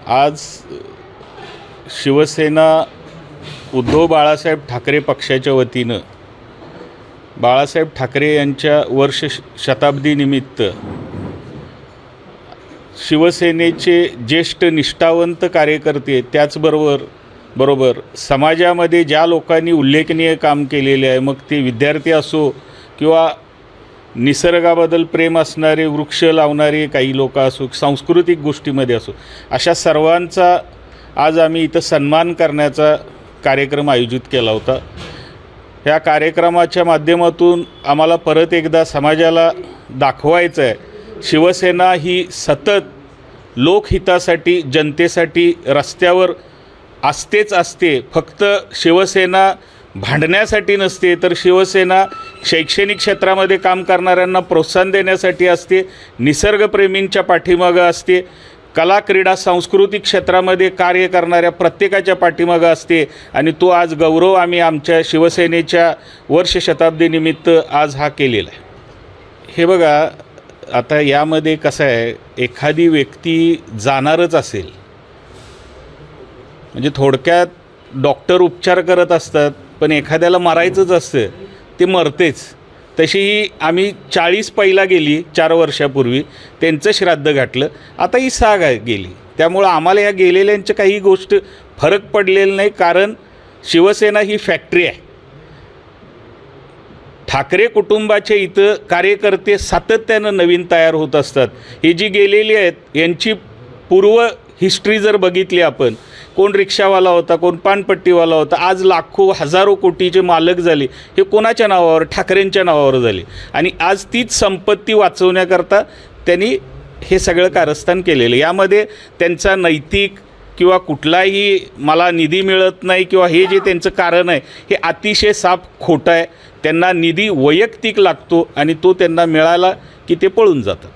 आज शिवसेना उद्धव बाळासाहेब ठाकरे पक्षाच्या वतीनं बाळासाहेब ठाकरे यांच्या शताब्दीनिमित्त शिवसेनेचे ज्येष्ठ निष्ठावंत कार्यकर्ते त्याचबरोबर समाजामध्ये ज्या लोकांनी उल्लेखनीय काम केलेले आहे, मग ते विद्यार्थी असो किंवा निसर्गाबद्दल प्रेम असणारे, वृक्ष लावणारे काही लोक असो, सांस्कृतिक गोष्टीमध्ये असो, अशा सर्वांचा आज आम्ही इथं सन्मान करण्याचा कार्यक्रम आयोजित केला होता। ह्या कार्यक्रमाच्या माध्यमातून आम्हाला परत एकदा समाजाला दाखवायचं आहे, शिवसेना ही सतत लोकहितासाठी, जनतेसाठी रस्त्यावर असतेच असते। फक्त शिवसेना भांडण्यासाठी नसते, तर शिवसेना शैक्षणिक क्षेत्रामध्ये काम करणाऱ्यांना प्रोत्साहन देण्यासाठी असते, निसर्गप्रेमींच्या पाठीमागं असते, कला क्रीडा सांस्कृतिक क्षेत्रामध्ये कार्य करणाऱ्या प्रत्येकाच्या पाठीमागं असते। आणि तो आज गौरव आम्ही आमच्या शिवसेनेच्या वर्षशताब्दीनिमित्त आज हा केलेला आहे। हे बघा, आता यामध्ये कसं आहे, एखादी व्यक्ती जाणारच असेल म्हणजे थोडक्यात डॉक्टर उपचार करत असतात, पण एखाद्याला मारायचंच असतं, ते मरतेच। तशी आम्ही 40 पहिला गेली 4 वर्षापूर्वी, त्यांचं श्राद्ध घातलं, आता ही 6 गेली। त्यामुळं आम्हाला ह्या गेलेल्यांच्या काही गोष्ट फरक पडलेला नाही, कारण शिवसेना ही फॅक्टरी आहे। ठाकरे कुटुंबाचे इथं कार्यकर्ते सातत्यानं नवीन तयार होत असतात। ही जी गेलेली आहेत यांची पूर्व हिस्ट्री जर बघितली आपण, कोण रिक्षावाला होता, कोण पानपट्टीवाला होता, आज लाखो हजारो कोटीचे मालक झाले। हे कोणाच्या नावावर? ठाकरेंच्या नावावर झाले। आणि आज तीच संपत्ती वाचवण्याकरता त्यांनी हे सगळं कारस्थान केलेलं। यामध्ये त्यांचा नैतिक किंवा कुठलाही मला निधी मिळत नाही किंवा हे जे त्यांचं कारण आहे, हे अतिशय साफ खोटं आहे। त्यांना निधी वैयक्तिक लागतो आणि तो त्यांना मिळाला की ते पळून जातात।